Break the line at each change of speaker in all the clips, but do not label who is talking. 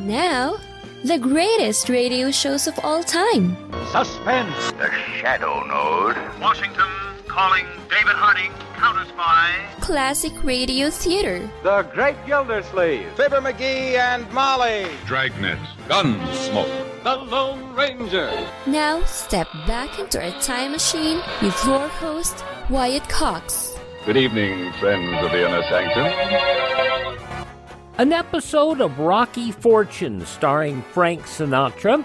Now, the greatest radio shows of all time.
Suspense.
The Shadow Node.
Washington calling David Harding, counter-spy.
Classic radio theater.
The Great Gildersleeve.
Fibber McGee and Molly.
Dragnet. Gunsmoke.
The Lone Ranger.
Now, step back into a time machine with your host, Wyatt Cox.
Good evening, friends of the Inner Sanctum.
An episode of Rocky Fortune starring Frank Sinatra.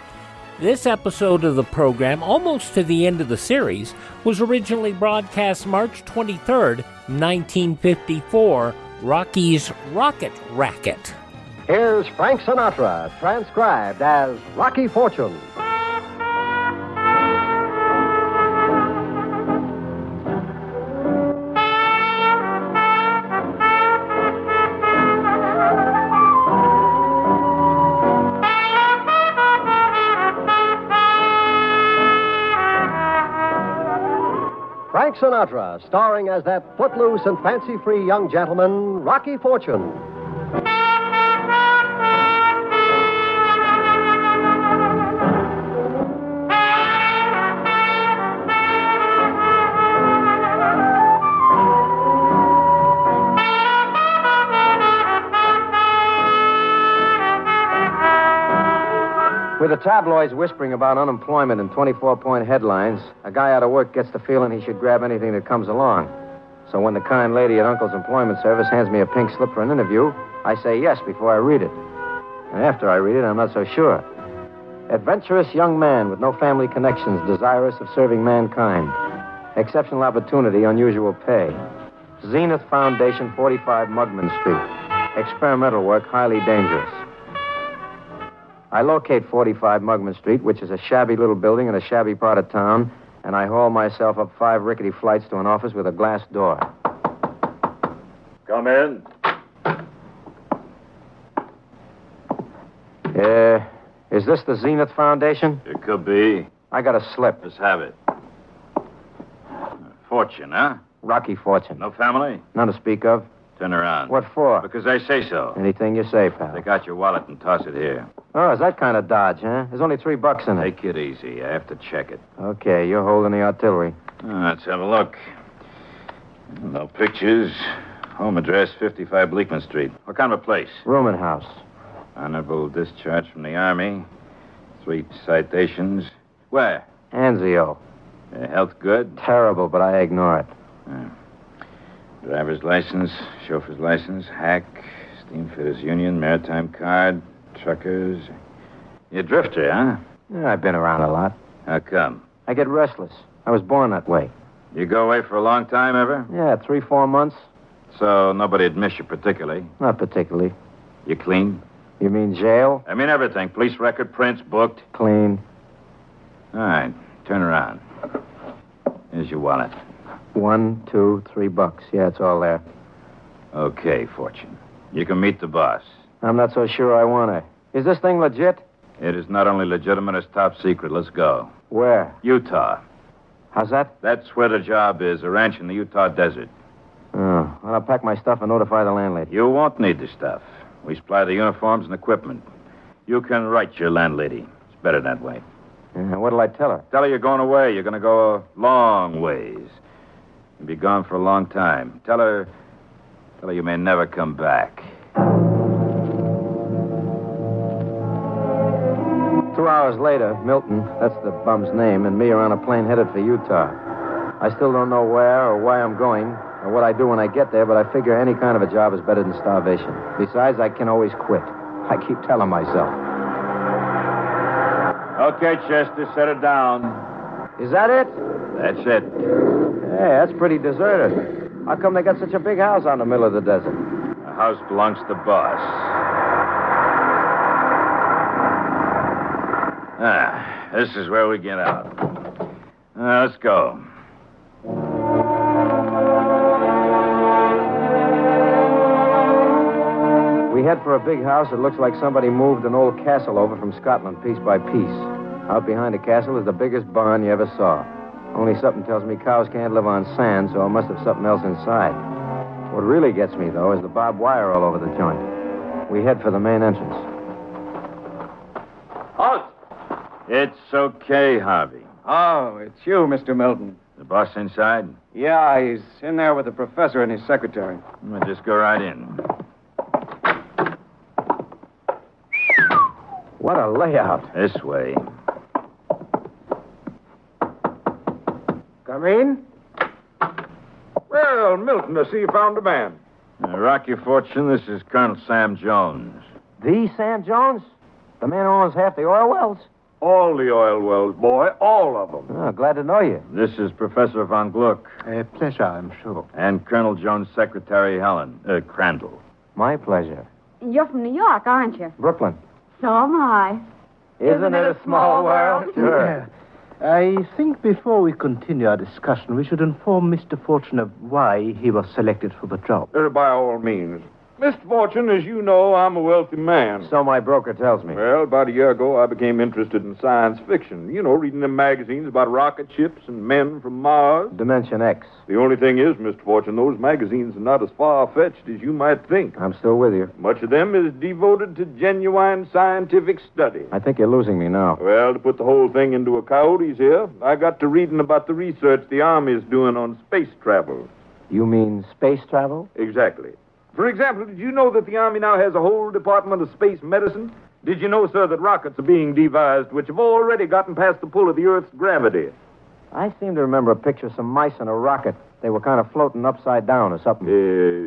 This episode of the program, almost to the end of the series, was originally broadcast March 23rd, 1954, Rocky's Rocket Racket.
Here's Frank Sinatra, transcribed as Rocky Fortune. Frank Sinatra, starring as that footloose and fancy-free young gentleman, Rocky Fortune. With the tabloids whispering about unemployment and 24-point headlines, a guy out of work gets the feeling he should grab anything that comes along. So when the kind lady at Uncle's Employment Service hands me a pink slip for an interview, I say yes before I read it. And after I read it, I'm not so sure. Adventurous young man with no family connections, desirous of serving mankind. Exceptional opportunity, unusual pay. Zenith Foundation, 45 Mugman Street. Experimental work, highly dangerous. I locate 45 Mugman Street, which is a shabby little building in a shabby part of town, and I haul myself up 5 rickety flights to an office with a glass door.
Come in.
Is this the Zenith Foundation?
It could be.
I got a slip.
Let's have it. Fortune, huh?
Rocky Fortune.
No family?
None to speak of.
Turn around.
What for?
Because I say so.
Anything you say, pal.
Take out your wallet and toss it here.
Oh, is that kind of dodge, huh? There's only $3 in it.
Take it easy. I have to check it.
Okay, you're holding the artillery.
Let's have a look. No pictures. Home address, 55 Bleakman Street. What kind of a place?
Rooming house.
Honorable discharge from the Army. 3 citations. Where?
Anzio.
Health good?
Terrible, but I ignore it.
Driver's license, chauffeur's license, hack, steamfitters union, maritime card, truckers. You're a drifter, huh?
Yeah, I've been around a lot.
How come?
I get restless. I was born that way.
You go away for a long time ever?
Yeah, 3-4 months.
So nobody'd miss you particularly?
Not particularly.
You clean?
You mean jail?
I mean everything. Police record, prints, booked.
Clean.
All right. Turn around. Here's your wallet.
1, 2, $3. Yeah, it's all there.
Okay, Fortune. You can meet the boss.
I'm not so sure I want to. Is this thing legit?
It is not only legitimate, it's top secret. Let's go.
Where?
Utah.
How's that?
That's where the job is, a ranch in the Utah desert.
Oh, well, I'll pack my stuff and notify the landlady.
You won't need the stuff. We supply the uniforms and equipment. You can write your landlady. It's better that way.
Yeah, what'll I tell her?
Tell her you're going away. You're going to go a long ways. You'll be gone for a long time. Tell her you may never come back.
2 hours later, Milton, that's the bum's name, and me are on a plane headed for Utah. I still don't know where or why I'm going or what I do when I get there, but I figure any kind of a job is better than starvation. Besides, I can always quit. I keep telling myself.
Okay, Chester, set it down.
Is that it?
That's it.
Hey, that's pretty deserted. How come they got such a big house out in the middle of the desert?
The house belongs to the boss. This is where we get out. Let's go.
We head for a big house that looks like somebody moved an old castle over from Scotland piece by piece. Out behind the castle is the biggest barn you ever saw. Only something tells me cows can't live on sand, so it must have something else inside. What really gets me, though, is the barbed wire all over the joint. We head for the main entrance.
It's okay, Harvey.
Oh, it's you, Mr. Milton.
The boss inside?
Yeah, he's in there with the professor and his secretary.
Well, just go right in.
What a layout.
This way.
Come in.
Well, Milton, I see you found a man.
Rock your fortune, this is Colonel Sam Jones.
The Sam Jones? The man who owns half the oil wells?
All the oil wells, boy. All of them.
Oh, glad to know you.
This is Professor von Gluck.
A pleasure, I'm sure.
And Colonel Jones' secretary, Crandall.
My pleasure.
You're from New York, aren't you?
Brooklyn.
So am I.
Isn't it a small world?
Sure. I think before we continue our discussion, we should inform Mr. Fortune of why he was selected for the job.
By all means. Mr. Fortune, as you know, I'm a wealthy man.
So my broker tells me.
Well, about a year ago, I became interested in science fiction. You know, reading them magazines about rocket ships and men from Mars.
Dimension X.
The only thing is, Mr. Fortune, those magazines are not as far-fetched as you might think.
I'm still with you.
Much of them is devoted to genuine scientific study.
I think you're losing me now.
Well, to put the whole thing into a coyotes here, I got to reading about the research the Army's doing on space travel.
You mean space travel?
Exactly. For example, did you know that the Army now has a whole department of space medicine? Did you know, sir, that rockets are being devised which have already gotten past the pull of the Earth's gravity?
I seem to remember a picture of some mice in a rocket. They were kind of floating upside down or something.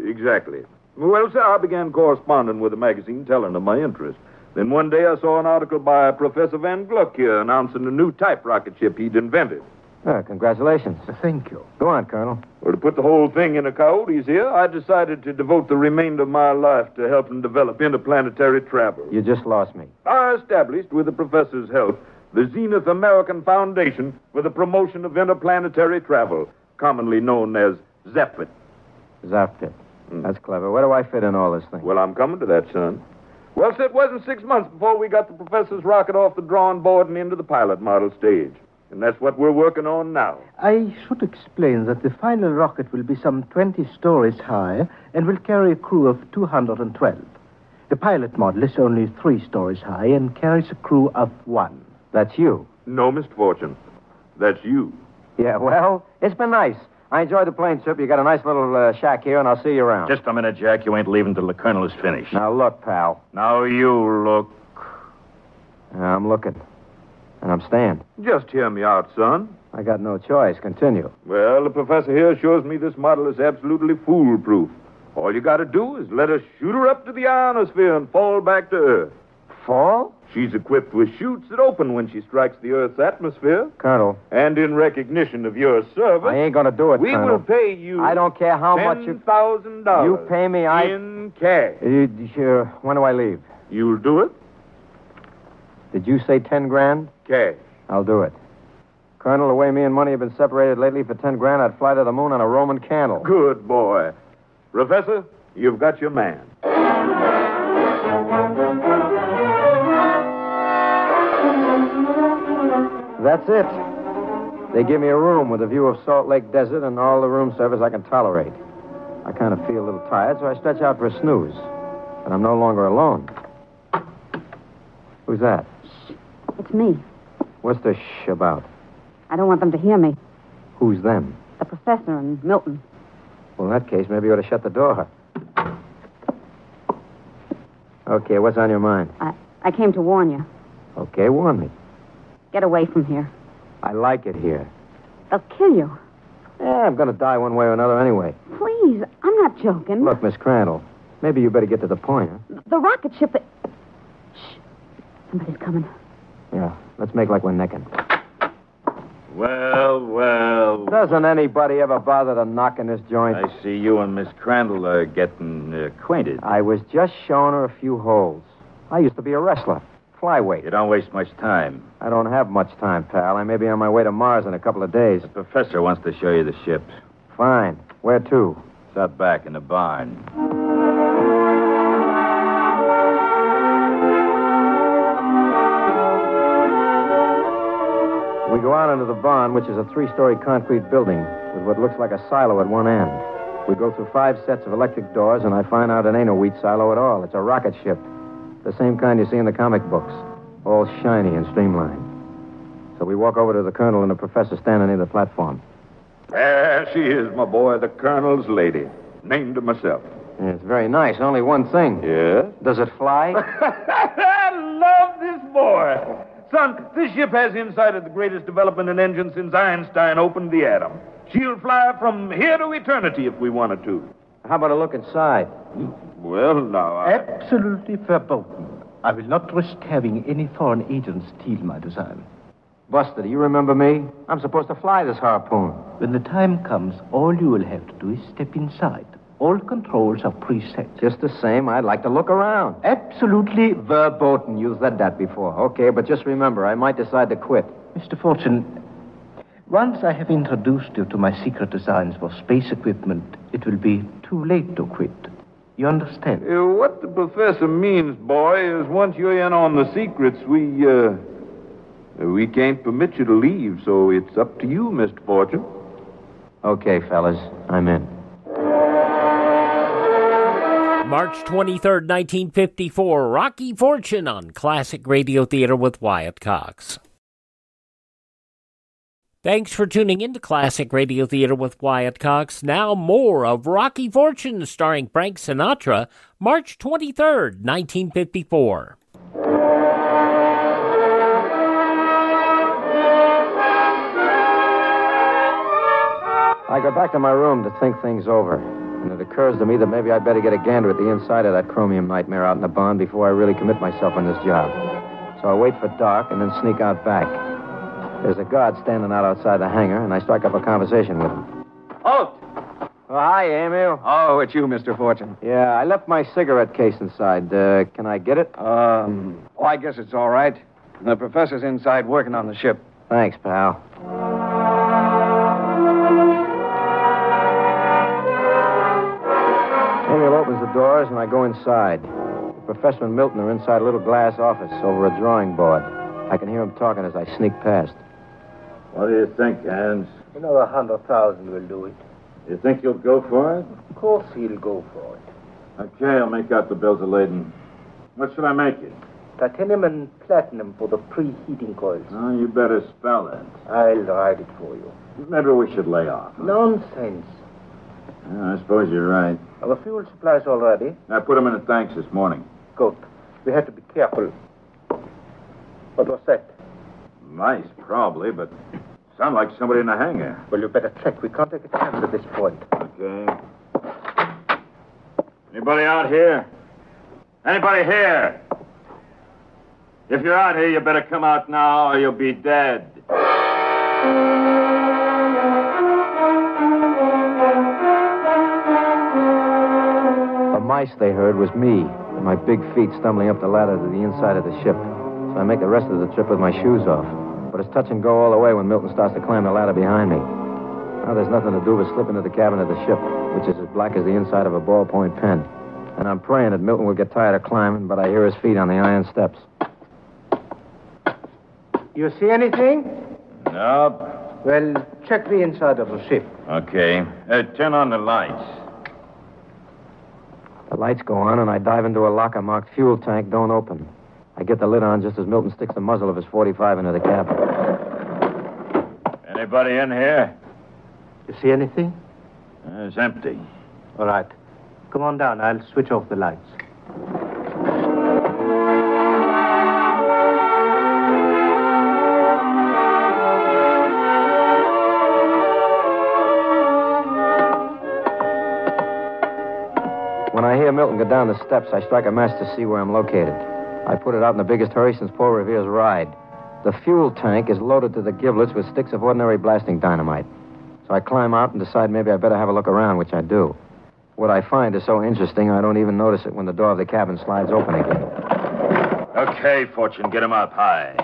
Exactly. Well, sir, I began corresponding with the magazine, telling them my interest. Then one day I saw an article by Professor Van Gluck here announcing a new type rocket ship he'd invented.
Congratulations.
Thank you.
Go on, Colonel.
Well, to put the whole thing in a coyotes here, I decided to devote the remainder of my life to helping develop interplanetary travel.
You just lost me.
I established, with the professor's help, the Zenith American Foundation for the Promotion of Interplanetary Travel, commonly known as ZEPIT.
Zapit. That's clever. Where do I fit in all this thing?
Well, I'm coming to that, son. Well, sir, it wasn't 6 months before we got the professor's rocket off the drawing board and into the pilot model stage. And that's what we're working on now.
I should explain that the final rocket will be some 20 stories high and will carry a crew of 212. The pilot model is only 3 stories high and carries a crew of 1.
That's you.
No, Mr. Fortune. That's you.
Yeah, well, it's been nice. I enjoyed the plane trip. You got a nice little shack here, and I'll see you around.
Just a minute, Jack. You ain't leaving till the colonel is finished.
Now, look, pal.
Now you look.
I'm looking. And I'm staying.
Just hear me out, son.
I got no choice. Continue.
Well, the professor here assures me this model is absolutely foolproof. All you got to do is let us shoot her up to the ionosphere and fall back to Earth.
Fall?
She's equipped with chutes that open when she strikes the Earth's atmosphere.
Colonel.
And in recognition of your service...
I ain't going to do it,
we
Colonel.
will pay you...
I don't care how much you...
$10,000.
You pay me,
in cash.
Sure. When do I leave?
You'll do it?
Did you say 10 grand?
Cash.
I'll do it. Colonel, the way me and money have been separated lately, for 10 grand, I'd fly to the moon on a Roman candle.
Good boy. Professor, you've got your man.
That's it. They give me a room with a view of Salt Lake Desert and all the room service I can tolerate. I kind of feel a little tired, so I stretch out for a snooze. But I'm no longer alone. Who's that?
It's me.
What's the shh about?
I don't want them to hear me.
Who's them?
The professor and Milton.
Well, in that case, maybe you ought to shut the door. Okay, what's on your mind?
I came to warn you.
Okay, warn me.
Get away from here.
I like it here.
They'll kill you.
Yeah, I'm going to die one way or another anyway.
Please, I'm not joking.
Look, Miss Crandall, maybe you better get to the point, huh?
The rocket ship... Shh. Somebody's coming.
Yeah, let's make like we're necking.
Well.
Doesn't anybody ever bother to knock in this joint?
I see you and Miss Crandall are getting acquainted.
I was just showing her a few holes. I used to be a wrestler. Flyweight.
You don't waste much time.
I don't have much time, pal. I may be on my way to Mars in a couple of days.
The professor wants to show you the ships.
Fine. Where to?
It's out back in the barn.
We go out into the barn, which is a 3-story concrete building with what looks like a silo at one end. We go through 5 sets of electric doors, and I find out it ain't a wheat silo at all. It's a rocket ship. The same kind you see in the comic books. All shiny and streamlined. So we walk over to the colonel and the professor standing near the platform.
There she is, my boy, the colonel's lady. Named her myself.
Yeah, it's very nice. Only one thing.
Yeah?
Does it fly?
I love this boy. Son, this ship has inside it the greatest development in engines since Einstein opened the atom. She'll fly from here to eternity if we wanted to.
How about a look inside?
Well, now,
Absolutely verboten. I will not risk having any foreign agents steal my design.
Buster, do you remember me? I'm supposed to fly this harpoon.
When the time comes, all you will have to do is step inside. All controls are preset.
Just the same, I'd like to look around.
Absolutely
Verboten. You said that before. Okay, but just remember, I might decide to quit.
Mr. Fortune, once I have introduced you to my secret designs for space equipment, it will be too late to quit. You understand?
what the professor means, boy, is once you're in on the secrets, we can't permit you to leave, so it's up to you, Mr. Fortune.
Okay, fellas, I'm in.
March 23rd, 1954, Rocky Fortune on Classic Radio Theater with Wyatt Cox. Thanks for tuning in to Classic Radio Theater with Wyatt Cox. Now more of Rocky Fortune starring Frank Sinatra, March 23rd, 1954.
I go back to my room to think things over. And it occurs to me that maybe I'd better get a gander at the inside of that chromium nightmare out in the barn before I really commit myself on this job. So I wait for dark and then sneak out back. There's a guard standing out outside the hangar, and I strike up a conversation with him.
Halt!
Oh, hi, Emil.
Oh, it's you, Mr. Fortune.
Yeah, I left my cigarette case inside. Can I get it?
I guess it's all right. The professor's inside working on the ship.
Thanks, pal. Emil opens the doors, and I go inside. The professor and Milton are inside a little glass office over a drawing board. I can hear him talking as I sneak past.
What do you think, Hans?
Another 100,000 will do it.
You think you'll go for it?
Of course he'll go for it.
Okay, I'll make out the bills of lading. What should I make it?
Titanium and platinum for the preheating coils.
Oh, you better spell it.
I'll write it for you.
Maybe we should lay off.
Nonsense.
Yeah, I suppose you're right.
Our fuel supplies all ready.
I put them in the tanks this morning.
Good. We have to be careful. What was that?
Mice, probably, but sound like somebody in the hangar.
Well, you better check. We can't take a chance at this point.
Okay. Anybody out here? Anybody here? If you're out here, you better come out now or you'll be dead.
The mice they heard was me, and my big feet stumbling up the ladder to the inside of the ship. So I make the rest of the trip with my shoes off. But it's touch and go all the way when Milton starts to climb the ladder behind me. Now there's nothing to do but slip into the cabin of the ship, which is as black as the inside of a ballpoint pen. And I'm praying that Milton will get tired of climbing, but I hear his feet on the iron steps.
You see anything?
Nope.
Well, check the inside of the ship.
Okay. Turn on the lights.
The lights go on, and I dive into a locker marked fuel tank, don't open. I get the lid on just as Milton sticks the muzzle of his .45 into the cabin.
Anybody in here?
You see anything?
It's empty.
All right. Come on down. I'll switch off the lights.
When I hear Milton go down the steps, I strike a match to see where I'm located. I put it out in the biggest hurry since Paul Revere's ride. The fuel tank is loaded to the giblets with sticks of ordinary blasting dynamite. So I climb out and decide maybe I better have a look around, which I do. What I find is so interesting, I don't even notice it when the door of the cabin slides open again.
Okay, Fortune, get him up high.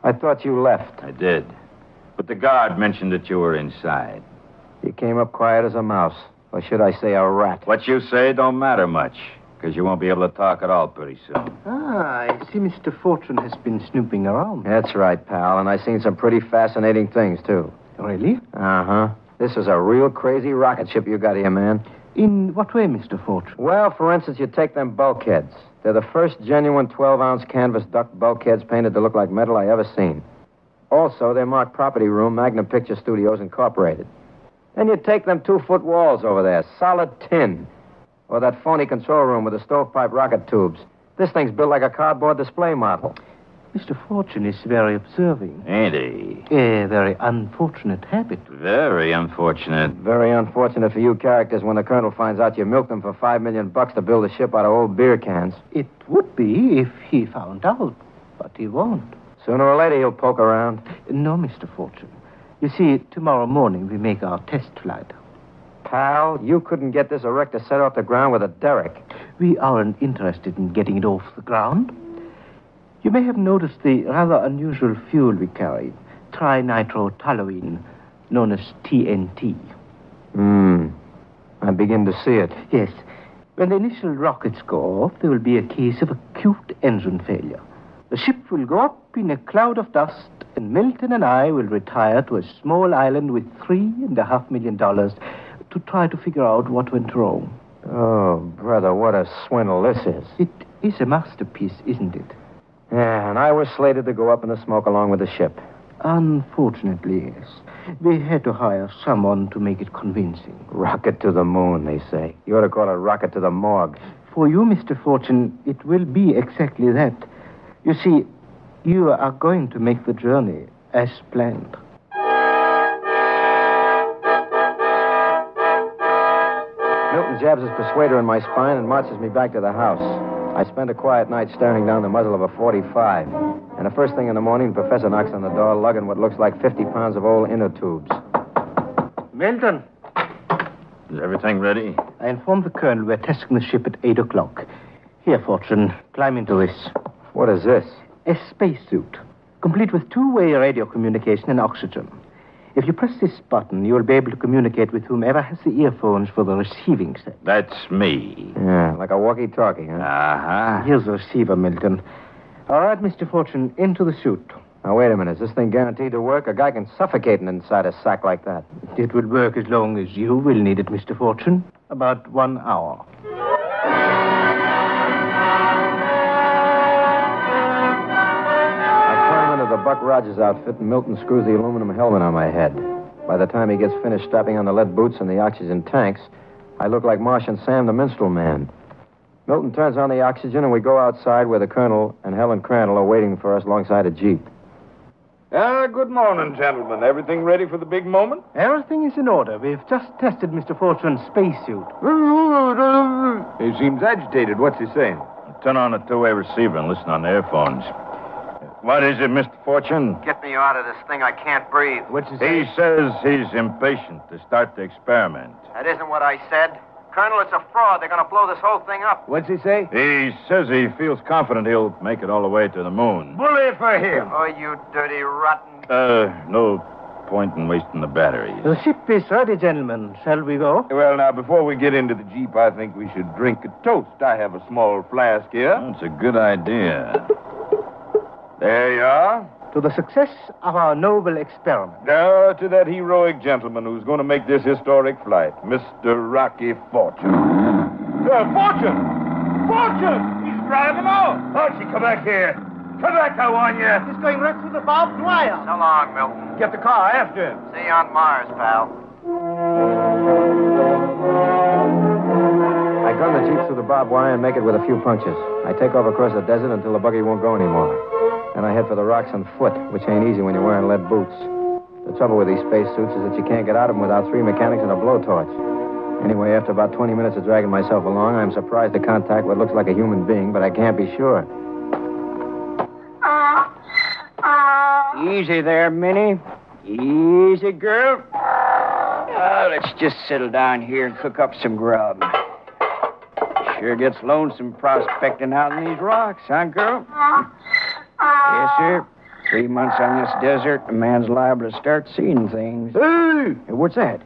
I thought you left.
I did. But the guard mentioned that you were inside.
You came up quiet as a mouse. Or should I say a rat?
What you say don't matter much, because you won't be able to talk at all pretty soon.
Ah, I see Mr. Fortune has been snooping around.
That's right, pal, and I've seen some pretty fascinating things, too.
Really?
Uh-huh. This is a real crazy rocket ship you got here, man.
In what way, Mr. Fortune?
Well, for instance, you take them bulkheads. They're the first genuine 12-ounce canvas duct bulkheads painted to look like metal I ever seen. Also, they mark property room, Magnum Picture Studios Incorporated. Then you take them 2-foot walls over there, solid tin. Or that phony control room with the stovepipe rocket tubes. This thing's built like a cardboard display model.
Mr. Fortune is very observing.
Ain't he?
A very unfortunate habit.
Very unfortunate.
Very unfortunate for you characters when the colonel finds out you milked them for $5 million to build a ship out of old beer cans.
It would be if he found out, but he won't.
Sooner or later, he'll poke around.
No, Mr. Fortune. You see, tomorrow morning we make our test flight.
Pal, you couldn't get this erector set off the ground with a derrick.
We aren't interested in getting it off the ground. You may have noticed the rather unusual fuel we carry, trinitrotoluene, known as TNT.
I begin to see it.
Yes. When the initial rockets go off, there will be a case of acute engine failure. The ship will go up in a cloud of dust, and Milton and I will retire to a small island with $3.5 million to try to figure out what went wrong.
Oh, brother, what a swindle this is.
It is a masterpiece, isn't it?
Yeah, and I was slated to go up in the smoke along with the ship.
Unfortunately, yes. We had to hire someone to make it convincing.
Rocket to the moon, they say. You ought to call it rocket to the morgue.
For you, Mr. Fortune, it will be exactly that. You see, you are going to make the journey as planned.
Milton jabs his persuader in my spine and marches me back to the house. I spend a quiet night staring down the muzzle of a .45. And the first thing in the morning, the professor knocks on the door, lugging what looks like 50 pounds of old inner tubes.
Milton.
Is everything ready?
I informed the colonel we're testing the ship at 8 o'clock. Here, Fortune, climb into this.
What is this?
A spacesuit, complete with two-way radio communication and oxygen. If you press this button, you'll be able to communicate with whomever has the earphones for the receiving set.
That's me.
Yeah, like a walkie-talkie, huh?
Uh-huh.
Here's the receiver, Milton. All right, Mr. Fortune, into the suit.
Now, wait a minute. Is this thing guaranteed to work? A guy can suffocate inside a sack like that.
It will work as long as you will need it, Mr. Fortune. About 1 hour.
The Buck Rogers outfit, and Milton screws the aluminum helmet on my head. By the time he gets finished strapping on the lead boots and the oxygen tanks, I look like Martian Sam the Minstrel Man. Milton turns on the oxygen, and we go outside where the colonel and Helen Crandall are waiting for us alongside a jeep.
Good morning, gentlemen. Everything ready for the big moment?
Everything is in order. We've just tested Mr. Fortune's spacesuit.
He seems agitated. What's he saying?
Turn on a two-way receiver and listen on the earphones. What is it, Mr. Fortune?
Get me out of this thing. I can't breathe.
What's he say?
He says he's impatient to start the experiment.
That isn't what I said. Colonel, it's a fraud. They're going to blow this whole thing up.
What's he say?
He says he feels confident he'll make it all the way to the moon.
Bully for him.
Oh, you dirty, rotten...
No point in wasting the batteries.
The ship is ready, gentlemen. Shall we go?
Well, now, before we get into the Jeep, I think we should drink a toast. I have a small flask here.
That's a good idea.
There you are.
To the success of our noble experiment.
To that heroic gentleman who's going to make this historic flight, Mr. Rocky Fortune. Fortune! Fortune! He's driving off! Archie, come back here. Come back, I warn you.
He's going right through the barbed wire.
So long, Milton.
Get the car after him.
See you on Mars, pal. I gun the jeep through the barbed wire and make it with a few punctures. I take off across the desert until the buggy won't go anymore. Then I head for the rocks on foot, which ain't easy when you're wearing lead boots. The trouble with these spacesuits is that you can't get out of them without 3 mechanics and a blowtorch. Anyway, after about 20 minutes of dragging myself along, I'm surprised to contact what looks like a human being, but I can't be sure.
Easy there, Minnie. Easy, girl. Let's just settle down here and cook up some grub. Sure gets lonesome prospecting out in these rocks, huh, girl? Yes, sir. 3 months on this desert, a man's liable to start seeing things.
Hey!
What's that?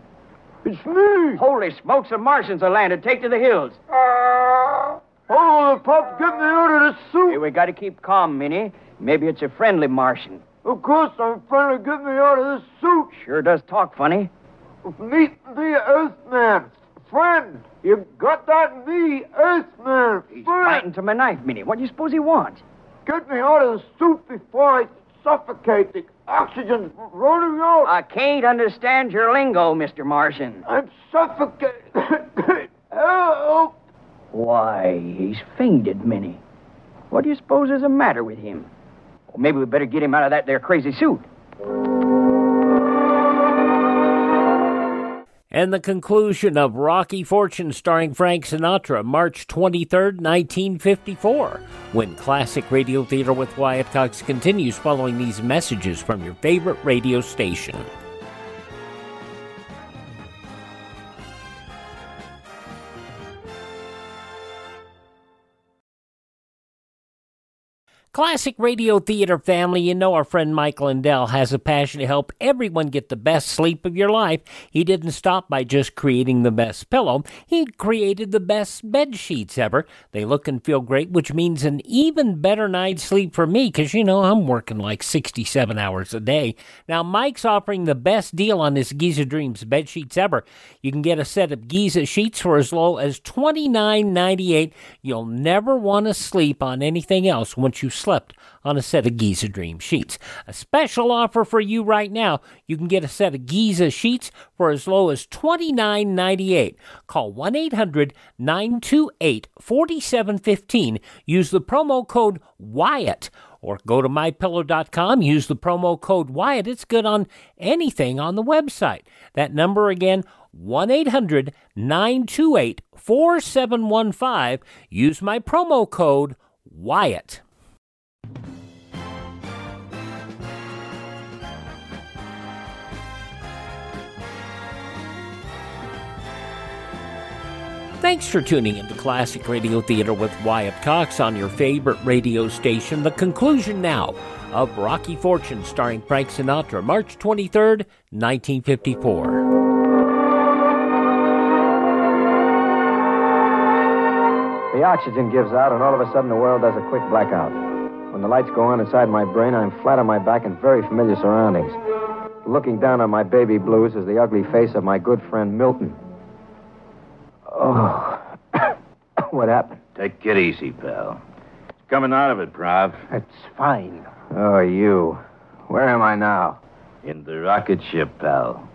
It's me!
Holy smokes, the Martians have landed. Take to the hills.
Oh, Pop, get me out of this suit!
Hey, we got to keep calm, Minnie. Maybe it's a friendly Martian.
Of course, I'm trying to get me out of this suit.
Sure does talk funny.
Meet the Earthman. Friend, you got that? Me, Earthman.
He's fighting to my knife, Minnie. What do you suppose he wants?
Get me out of the suit before I suffocating. Oxygen's running out.
I can't understand your lingo, Mr. Martian.
I'm suffocating. Help!
Why, he's fainted, Minnie. What do you suppose is the matter with him? Well, maybe we better get him out of that there crazy suit.
And the conclusion of Rocky Fortune starring Frank Sinatra, March 23rd, 1954, when Classic Radio Theater with Wyatt Cox continues following these messages from your favorite radio station. Classic Radio Theater family, you know our friend Mike Lindell has a passion to help everyone get the best sleep of your life. He didn't stop by just creating the best pillow. He created the best bed sheets ever. They look and feel great, which means an even better night's sleep for me because, you know, I'm working like 67 hours a day. Now, Mike's offering the best deal on his Giza Dreams bed sheets ever. You can get a set of Giza sheets for as low as $29.98. You'll never want to sleep on anything else once you slept on a set of Giza Dream sheets. A special offer for you right now. You can get a set of Giza sheets for as low as $29.98. Call 1-800-928-4715. Use the promo code Wyatt. Or go to mypillow.com, use the promo code Wyatt. It's good on anything on the website. That number again, 1-800-928-4715. Use my promo code Wyatt. Thanks for tuning into Classic Radio Theater with Wyatt Cox on your favorite radio station. The conclusion now of Rocky Fortune starring Frank Sinatra, March 23rd, 1954.
The oxygen gives out, and all of a sudden the world does a quick blackout. When the lights go on inside my brain, I'm flat on my back in very familiar surroundings. Looking down on my baby blues is the ugly face of my good friend Milton. Oh, what happened?
Take it easy, pal. It's coming out of it, Prov.
That's fine.
Oh, you. Where am I now?
In the rocket ship, pal.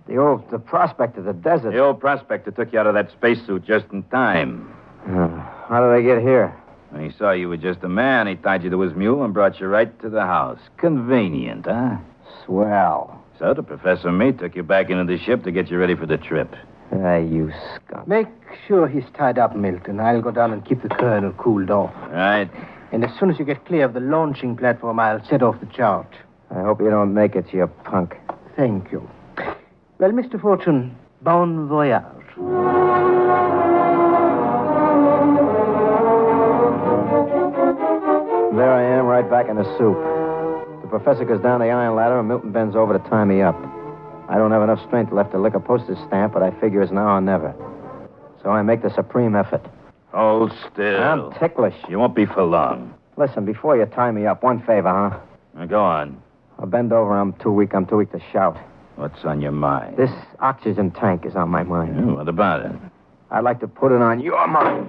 The prospect of the desert.
The old prospector took you out of that spacesuit just in time.
How did I get here?
When he saw you were just a man, he tied you to his mule and brought you right to the house. Convenient, huh?
Swell.
So the professor and me took you back into the ship to get you ready for the trip.
You skunk.
Make sure he's tied up, Milton. I'll go down and keep the colonel cooled off.
Right.
And as soon as you get clear of the launching platform, I'll set off the charge.
I hope you don't make it, you punk.
Thank you. Well, Mr. Fortune, bon voyage.
There I am, right back in the soup. The professor goes down the iron ladder, and Milton bends over to tie me up. I don't have enough strength left to lick a postage stamp, but I figure it's now or never. So I make the supreme effort.
Hold still.
I'm ticklish.
You won't be for long.
Listen, before you tie me up, one favor, huh?
Now go on.
I'll bend over. I'm too weak to shout.
What's on your mind?
This oxygen tank is on my mind.
What about it?
I'd like to put it on your mind.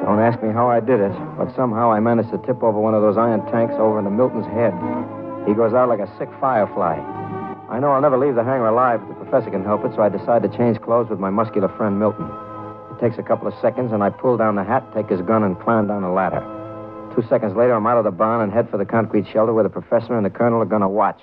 Don't ask me how I did it, but somehow I managed to tip over one of those iron tanks over into Milton's head. He goes out like a sick firefly. I know I'll never leave the hangar alive if the professor can help it, so I decide to change clothes with my muscular friend Milton. It takes a couple of seconds, and I pull down the hat, take his gun, and climb down the ladder. 2 seconds later, I'm out of the barn and head for the concrete shelter where the professor and the colonel are going to watch.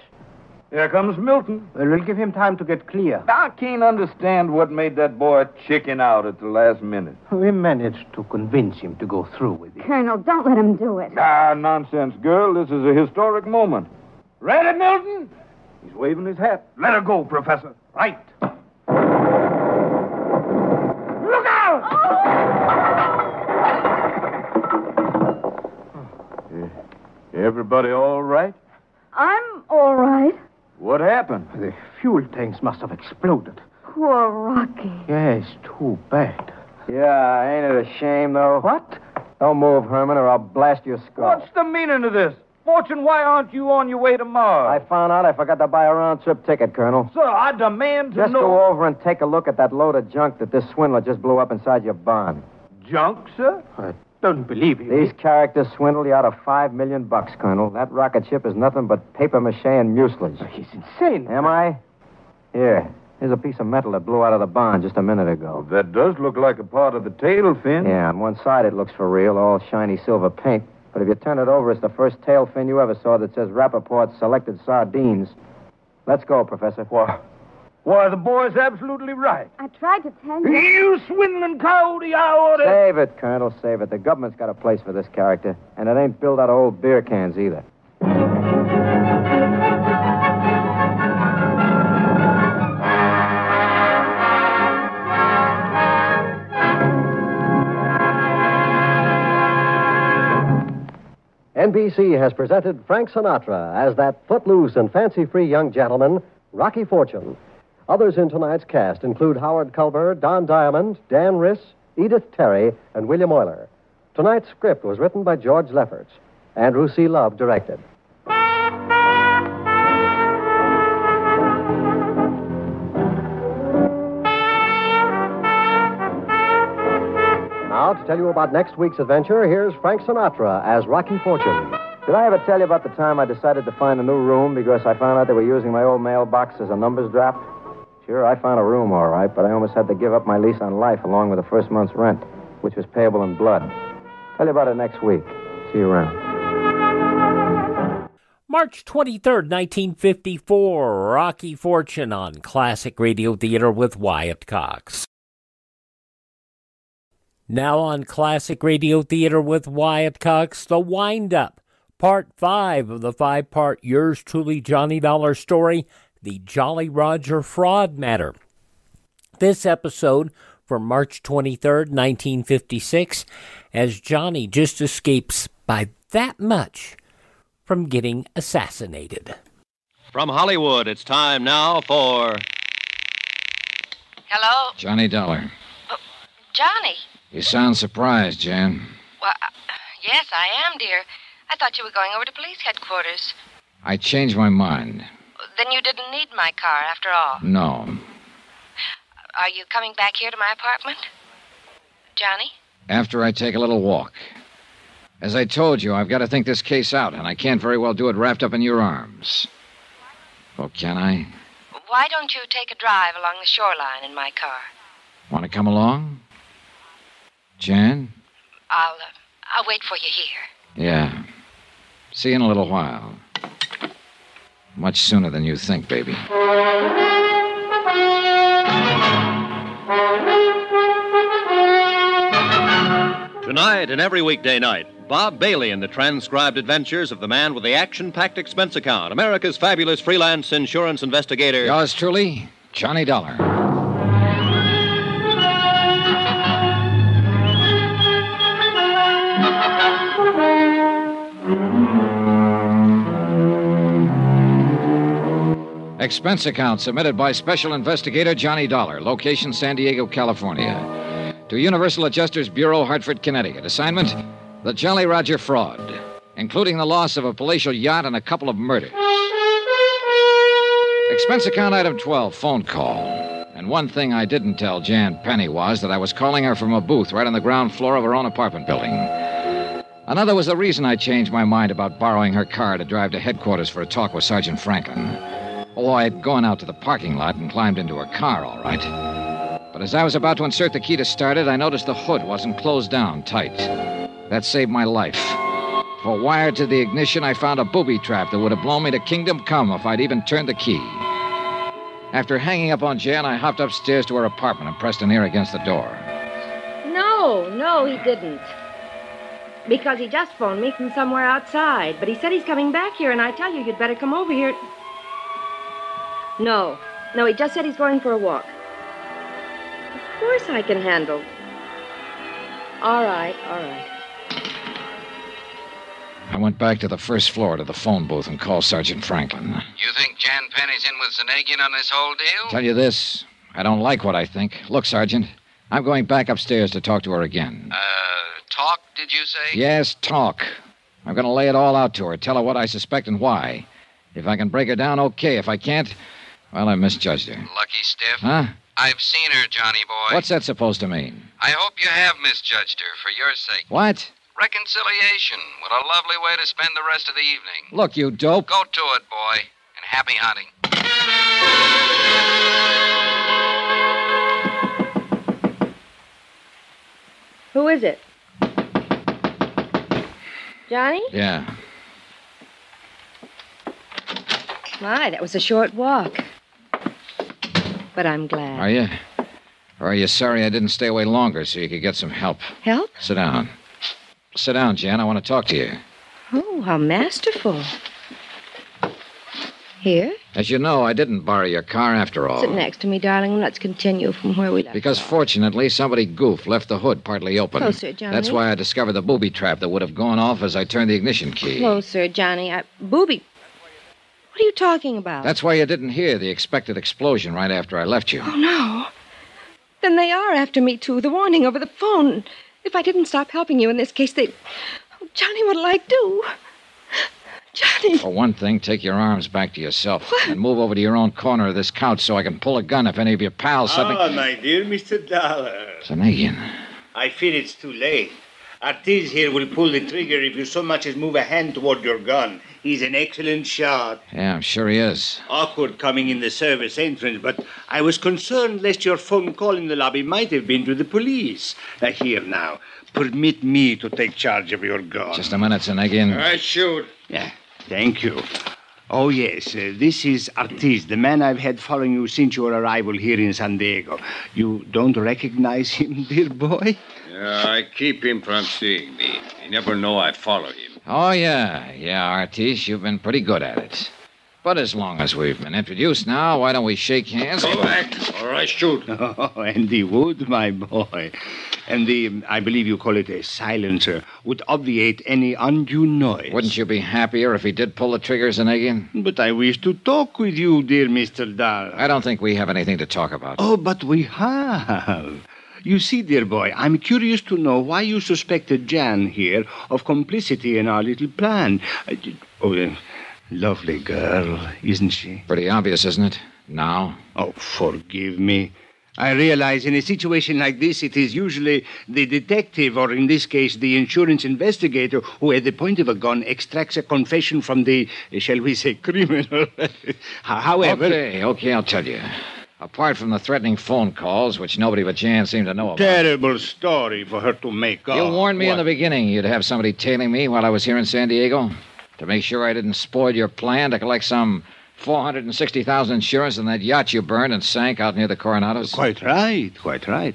Here comes Milton.
Well, we'll give him time to get clear.
I can't understand what made that boy chicken out at the last minute.
We managed to convince him to go through with it.
Colonel, don't let him do it.
Ah, nonsense, girl. This is a historic moment. Ready, Milton? He's waving his hat. Let her go, Professor. Right. Look out! Everybody all right?
I'm all right.
What happened?
The fuel tanks must have exploded.
Poor Rocky.
Yes, too bad.
Yeah, ain't it a shame, though?
What?
Don't move, Herman, or I'll blast your skull.
What's the meaning of this? Fortune, why aren't you on your way to Mars?
I found out I forgot to buy a round-trip ticket, Colonel.
Sir, I demand to
Just
know...
go over and take a look at that load of junk that this swindler just blew up inside your barn.
Junk, sir?
I don't believe you.
These characters swindled you out of $5 million, Colonel. That rocket ship is nothing but papier-mâché and mucilage.
He's insane.
Am I? Here's a piece of metal that blew out of the barn just a minute ago.
That does look like a part of the tail fin.
Yeah, on one side it looks for real, all shiny silver paint. But if you turn it over, it's the first tail fin you ever saw that says Rappaport's Selected Sardines. Let's go, Professor.
Why, the boy's absolutely right.
I tried to tell you.
You swindling coyote, I oughta...
Save it, Colonel, save it. The government's got a place for this character, and it ain't built out of old beer cans either.
NBC has presented Frank Sinatra as that footloose and fancy-free young gentleman, Rocky Fortune. Others in tonight's cast include Howard Culber, Don Diamond, Dan Riss, Edith Terry, and William Euler. Tonight's script was written by George Lefferts. Andrew C. Love directed. Now, to tell you about next week's adventure, here's Frank Sinatra as Rocky Fortune.
Did I ever tell you about the time I decided to find a new room because I found out they were using my old mailbox as a numbers drop? Sure, I found a room all right, but I almost had to give up my lease on life along with the first month's rent, which was payable in blood. Tell you about it next week. See you around.
March 23rd, 1954, Rocky Fortune on Classic Radio Theater with Wyatt Cox. Now on Classic Radio Theater with Wyatt Cox, The Wind-Up, Part 5 of the 5-part Yours Truly Johnny Dollar story, The Jolly Roger Fraud Matter. This episode from March 23rd, 1956, as Johnny just escapes by that much from getting assassinated.
From Hollywood, it's time now for...
Hello?
Johnny Dollar.
Johnny?
You sound surprised, Jan.
Well, yes, I am, dear. I thought you were going over to police headquarters.
I changed my mind.
Then you didn't need my car, after all.
No.
Are you coming back here to my apartment? Johnny?
After I take a little walk. As I told you, I've got to think this case out, and I can't very well do it wrapped up in your arms. Oh, can I?
Why don't you take a drive along the shoreline in my car?
Want to come along? Jan?
I'll wait for you here.
Yeah. See you in a little while. Much sooner than you think, baby.
Tonight and every weekday night, Bob Bailey in the transcribed adventures of the man with the action-packed expense account, America's fabulous freelance insurance investigator.
Yours truly, Johnny Dollar. Expense account submitted by Special Investigator Johnny Dollar. Location, San Diego, California. To Universal Adjusters Bureau, Hartford, Connecticut. Assignment, the Jolly Roger fraud, including the loss of a palatial yacht and a couple of murders. Expense account item 12, phone call. And one thing I didn't tell Jan Penny was that I was calling her from a booth right on the ground floor of her own apartment building. Another was the reason I changed my mind about borrowing her car to drive to headquarters for a talk with Sergeant Franklin. Oh, I had gone out to the parking lot and climbed into her car, all right. But as I was about to insert the key to start it, I noticed the hood wasn't closed down tight. That saved my life. For wired to the ignition, I found a booby trap that would have blown me to kingdom come if I'd even turned the key. After hanging up on Jan, I hopped upstairs to her apartment and pressed an ear against the door.
No, he didn't. Because he just phoned me from somewhere outside. But he said he's coming back here, and I tell you, you'd better come over here. No, he just said he's going for a walk. Of course I can handle. All right.
I went back to the first floor to the phone booth and called Sergeant Franklin.
You think Jan Penny's in with Zanagian on this whole deal?
Tell you this, I don't like what I think. Look, Sergeant, I'm going back upstairs to talk to her again.
Talk, did you say?
Yes, talk. I'm going to lay it all out to her, tell her what I suspect and why. If I can break her down, okay. If I can't, well, I misjudged her.
Lucky stiff.
Huh?
I've seen her, Johnny boy.
What's that supposed to mean?
I hope you have misjudged her for your sake.
What?
Reconciliation. What a lovely way to spend the rest of the evening.
Look, you dope.
Go to it, boy. And happy hunting.
Who is it? Johnny?
Yeah.
My, that was a short walk. But I'm glad.
Are you? Or are you sorry I didn't stay away longer so you could get some help?
Help?
Sit down. Sit down, Jan. I want to talk to you.
Oh, how masterful. Here?
As you know, I didn't borrow your car after all.
Sit next to me, darling, and let's continue from where we left
Because
off.
fortunately, somebody goofed, left the hood partly open.
Closer, Johnny.
That's why I discovered the booby trap that would have gone off as I turned the ignition key.
Closer, Johnny. Booby. What are you talking about?
That's why you didn't hear the expected explosion right after I left you.
Oh, no. Then they are after me, too. The warning over the phone. If I didn't stop helping you in this case, they... Oh, Johnny, what'll I do? Johnny.
For one thing, take your arms back to yourself and move over to your own corner of this couch so I can pull a gun if any of your pals suddenly...
Ah, my dear Mr. Dollar.
Zanagian.
I fear it's too late. Artis here will pull the trigger if you so much as move a hand toward your gun. He's an excellent shot.
Yeah, I'm sure he is.
Awkward coming in the service entrance, but I was concerned lest your phone call in the lobby might have been to the police. Here now, permit me to take charge of your gun.
Just a minute, Zanagian.
I shoot. Yeah, thank you. Oh, yes, this is Artis, the man I've had following you since your arrival here in San Diego. You don't recognize him, dear boy?
Yeah, I keep him from seeing me. You never know I follow him.
Oh, yeah. Yeah, Artis, you've been pretty good at it. But as long as we've been introduced now, why don't we shake hands?
Go back, or I shoot. Oh, and the wood, my boy. And I believe you call it a silencer, would obviate any undue noise.
Wouldn't you be happier if he did pull the trigger, Zanagian?
But I wish to talk with you, dear Mr. Dahl.
I don't think we have anything to talk about.
Oh, but we have. You see, dear boy, I'm curious to know why you suspected Jan here of complicity in our little plan. Lovely girl, isn't she?
Pretty obvious, isn't it? Now?
Oh, forgive me. I realize in a situation like this, it is usually the detective, or in this case, the insurance investigator, who at the point of a gun extracts a confession from the, shall we say, criminal. However...
Okay, I'll tell you. Apart from the threatening phone calls, which nobody but Jan seemed to know about.
Terrible story for her to make up.
You warned me in the beginning you'd have somebody tailing me while I was here in San Diego to make sure I didn't spoil your plan to collect some $460,000 insurance on that yacht you burned and sank out near the Coronados.
Quite right.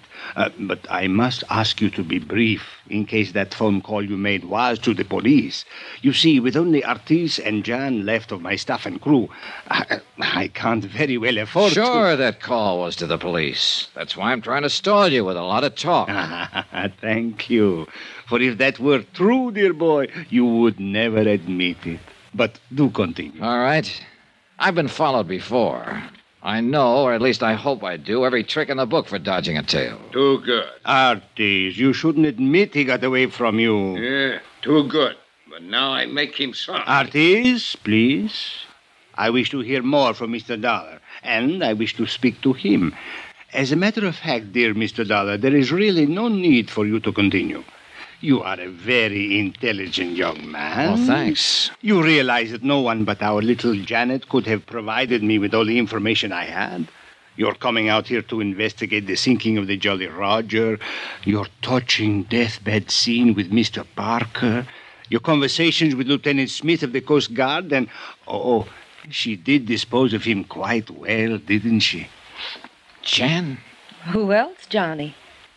But I must ask you to be brief in case that phone call you made was to the police. You see, with only Artis and Jan left of my staff and crew, I can't very well afford to...
Sure, that call was to the police. That's why I'm trying to stall you with a lot of talk.
Thank you. For if that were true, dear boy, you would never admit it. But do continue.
All right. I've been followed before. I know, or at least I hope I do, every trick in the book for dodging a tail.
Too good.
Artis, you shouldn't admit he got away from you.
Yeah, too good. But now I make him sorry.
Artis, please. I wish to hear more from Mr. Dollar, and I wish to speak to him. As a matter of fact, dear Mr. Dollar, there is really no need for you to continue. You are a very intelligent young man.
Well, thanks.
You realize that no one but our little Janet could have provided me with all the information I had. You're coming out here to investigate the sinking of the Jolly Roger, your touching deathbed scene with Mr. Parker, your conversations with Lieutenant Smith of the Coast Guard, and, she did dispose of him quite well, didn't she?
Jan?
Who else, Johnny?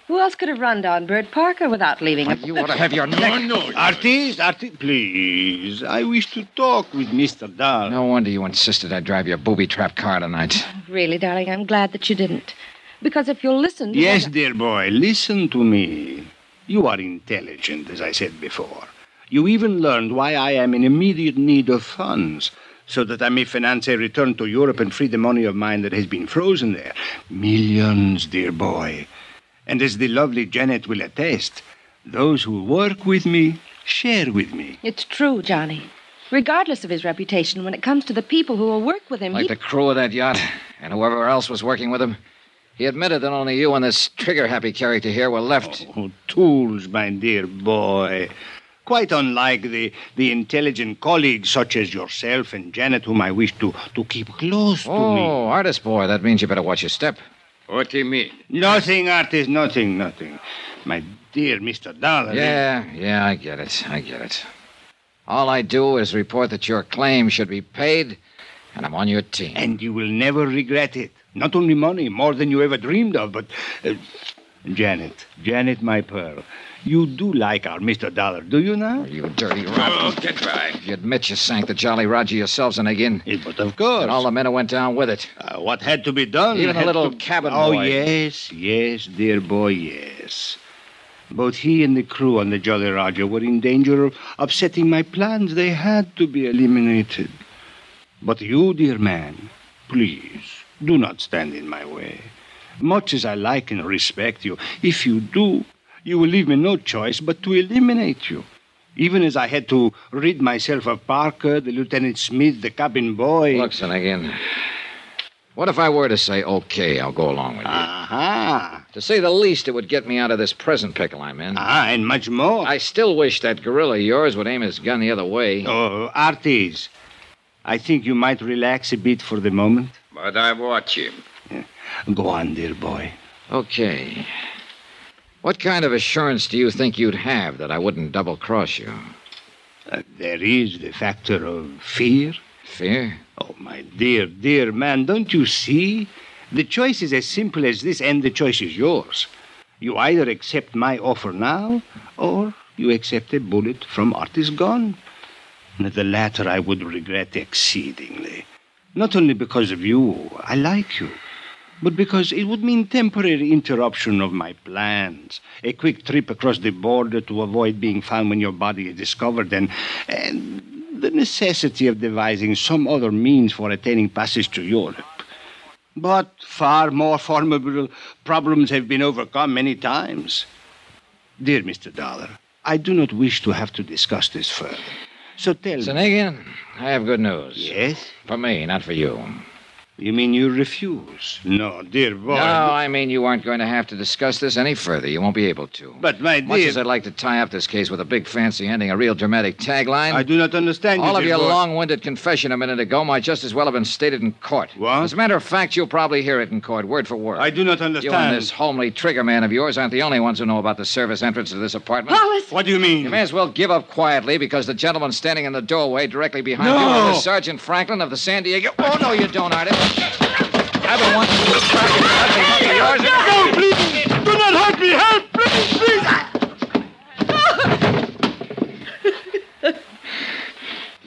Who else could have run down Bert Parker without leaving him?
You ought to have your neck.
No. Artis, please. I wish to talk with Mr. Dahl.
No wonder you insisted I drive your booby-trap car tonight.
Really, darling, I'm glad that you didn't. Because if you'll listen...
Yes, dear boy, listen to me. You are intelligent, as I said before. You even learned why I am in immediate need of funds, so that I may finance a return to Europe and free the money of mine that has been frozen there. Millions, dear boy. And as the lovely Janet will attest, those who work with me Share with me.
It's true, Johnny. Regardless of his reputation, when it comes to the people who will work with him,
Like the crew of that yacht and whoever else was working with him. He admitted that only you and this trigger-happy character here were left.
Oh, tools, my dear boy. Quite unlike the intelligent colleagues such as yourself and Janet, whom I wish to keep close to me.
Oh, artist boy, that means you better watch your step.
What do you mean?
Nothing, artist, nothing. My dear Mr. Dollar.
Yeah, I get it. All I do is report that your claim should be paid, and I'm on your team.
And you will never regret it. Not only money, more than you ever dreamed of, but... Janet, my pearl, you do like our Mr. Dollar, do you now?
You dirty rat.
Get right.
You admit you sank the Jolly Roger yourselves, Zanagian.
But of course.
And all the men who went down with it.
What had to be done?
Even the little cabin boy.
Oh, yes, dear boy, yes. Both he and the crew on the Jolly Roger were in danger of upsetting my plans. They had to be eliminated. But you, dear man, please, do not stand in my way. Much as I like and respect you, if you do, you will leave me no choice but to eliminate you. Even as I had to rid myself of Parker, the Lieutenant Smith, the cabin boy.
Look, Zanagian, what if I were to say, okay, I'll go along with you?
Aha.
To say the least, it would get me out of this present pickle I'm in.
And much more.
I still wish that gorilla of yours would aim his gun the other way.
Oh, Arties, I think you might relax a bit for the moment.
But I watch him.
Go on, dear boy.
Okay. What kind of assurance do you think you'd have that I wouldn't double-cross you?
There is the factor of fear.
Fear?
Oh, my dear man, don't you see? The choice is as simple as this, and the choice is yours. You either accept my offer now, or you accept a bullet from Artie's gun. The latter I would regret exceedingly. Not only because of you, I like you, but because it would mean temporary interruption of my plans, a quick trip across the border to avoid being found when your body is discovered, and the necessity of devising some other means for attaining passage to Europe. But far more formidable problems have been overcome many times. Dear Mr. Dollar, I do not wish to have to discuss this further. So tell me.
Zanagian, I have good news.
Yes?
For me, not for you.
You mean you refuse? No, dear boy.
No, I mean you aren't going to have to discuss this any further. You won't be able to.
But, my dear...
Much as I'd like to tie up this case with a big fancy ending, a real dramatic tagline...
I do not understand you,
all of your
boy.
long-winded confession a minute ago might just as well have been stated in court.
What?
As a matter of fact, you'll probably hear it in court, word for word.
I do not understand.
You and this homely trigger man of yours aren't the only ones who know about the service entrance to this apartment.
Hollis!
What do you mean?
You may as well give up quietly, because the gentleman standing in the doorway directly behind you is Sergeant Franklin of the San Diego... Oh, no, you don't, Artie. I've been wanting to track it. Yours.
No, please! Do not hurt me! Help! Please!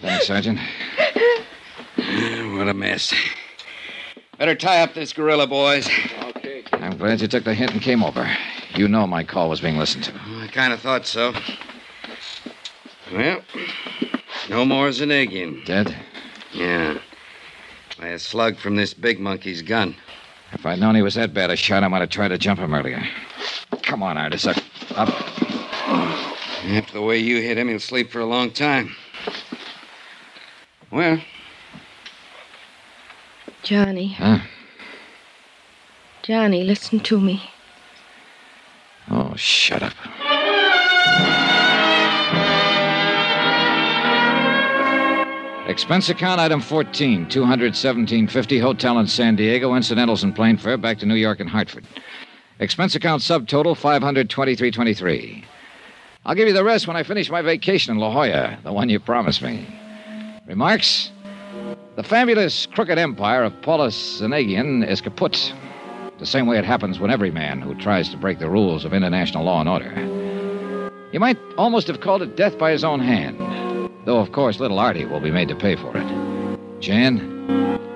Thanks, Sergeant.
What a mess. Better tie up this gorilla, boys.
Okay. I'm glad you took the hint and came over. You know my call was being listened to.
I kind of thought so. Well, no more Zanagian.
Dead?
Yeah. By a slug from this big monkey's gun.
If I'd known he was that bad a shot, I might have tried to jump him earlier. Come on, Artis. Up.
After the way you hit him, he'll sleep for a long time. Well.
Johnny.
Huh?
Johnny, listen to me.
Oh, shut up. Expense account item 14, $217.50, hotel in San Diego, incidentals and plane fare back to New York and Hartford. Expense account subtotal $523.23. I'll give you the rest when I finish my vacation in La Jolla, the one you promised me. Remarks? The fabulous crooked empire of Paulus Zanagian is kaput. The same way it happens when every man who tries to break the rules of international law and order. You might almost have called it death by his own hand. Though, of course, little Artie will be made to pay for it. Jan,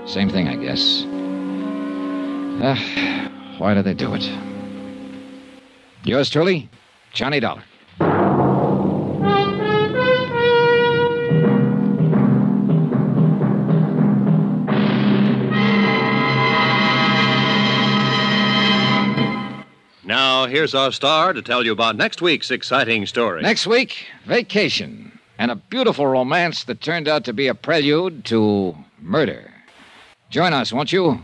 same thing, I guess. Why do they do it? Yours truly, Johnny Dollar.
Now, here's our star to tell you about next week's exciting story.
Next week, vacation. And a beautiful romance that turned out to be a prelude to murder. Join us, won't you?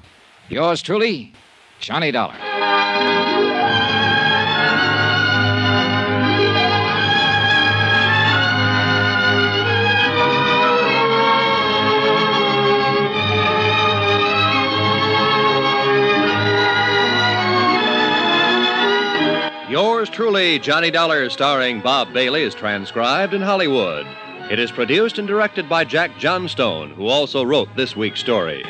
Yours truly, Johnny Dollar.
Yours truly, Johnny Dollar, starring Bob Bailey, is transcribed in Hollywood. It is produced and directed by Jack Johnstone, who also wrote this week's story.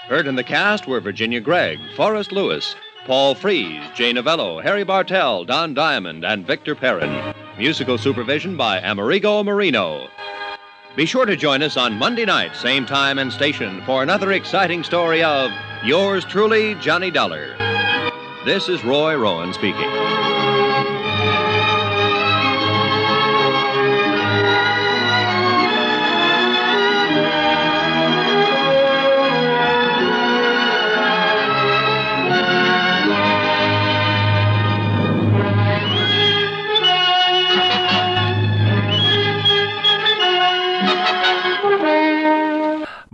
Heard in the cast were Virginia Gregg, Forrest Lewis, Paul Frees, Jay Novello, Harry Bartell, Don Diamond, and Victor Perrin. Musical supervision by Amerigo Marino. Be sure to join us on Monday night, same time and station, for another exciting story of Yours truly, Johnny Dollar. This is Roy Rowan speaking.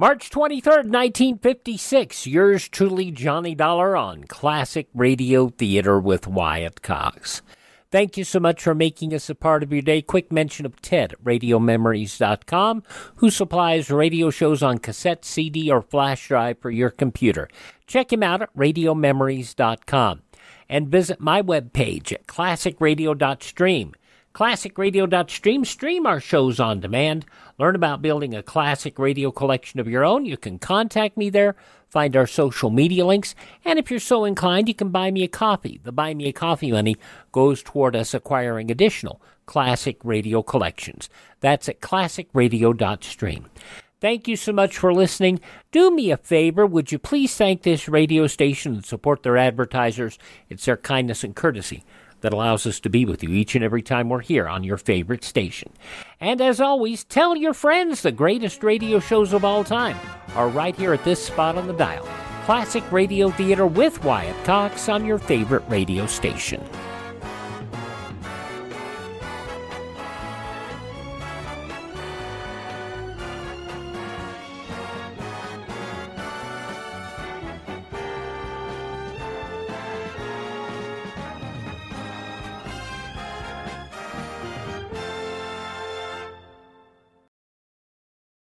March 23rd, 1956, yours truly, Johnny Dollar, on Classic Radio Theater with Wyatt Cox. Thank you so much for making us a part of your day. Quick mention of Ted at RadioMemories.com, who supplies radio shows on cassette, CD, or flash drive for your computer. Check him out at RadioMemories.com. And visit my webpage at ClassicRadio.stream. ClassicRadio.stream. Stream our shows on demand. Learn about building a classic radio collection of your own. You can contact me there, find our social media links, and if you're so inclined, you can buy me a coffee. The Buy Me a Coffee money goes toward us acquiring additional classic radio collections. That's at ClassicRadio.stream. Thank you so much for listening. Do me a favor, would you please thank this radio station and support their advertisers? It's their kindness and courtesy that allows us to be with you each and every time we're here on your favorite station. And as always, tell your friends the greatest radio shows of all time are right here at this spot on the dial. Classic Radio Theater with Wyatt Cox on your favorite radio station.